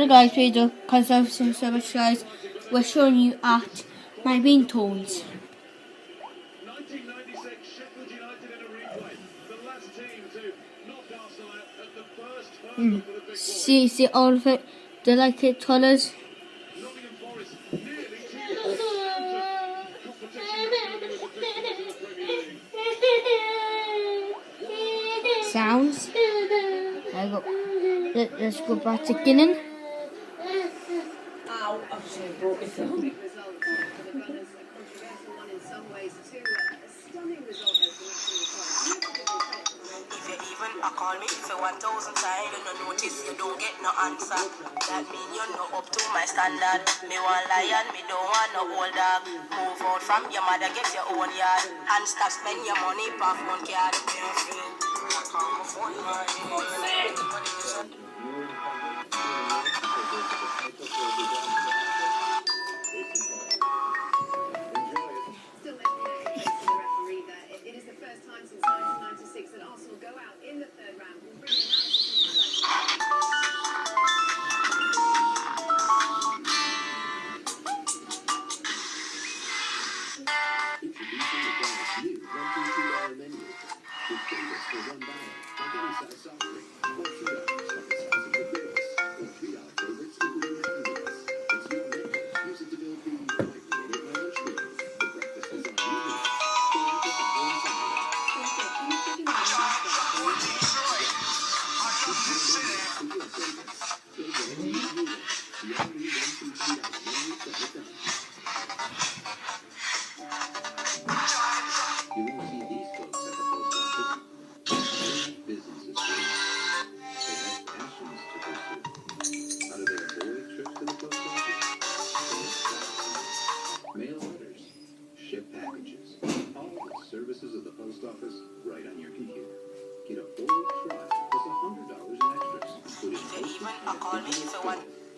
Hello guys, please do consider so much guys. We're showing you at my ringtones. 1996 Sheffield United in a replay. The last team to knock Arsenal out at the first hurdle for the big boys. See all of it, the like it colours. Nottingham Forest nearly to competition. Sounds. There we go. Let's go back to Guinan. Ow, I've just broke my thumb. I call me for 1,000 times, you don't notice, you don't get no answer. That mean you're not up to my standard. Me want lion, me don't want no old dog. Move out from your mother, get your own yard. And stop spend your money per phone card. I can't afford my that Arsenal go out in the third round. We'll bring services of the post office right on your computer. Get a 4-week trial plus $100 in extras, including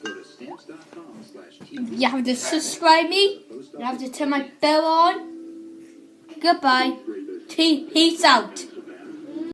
Go to stamps.com/TV. You have to subscribe me. You have to turn my bell on. Goodbye. Peace out.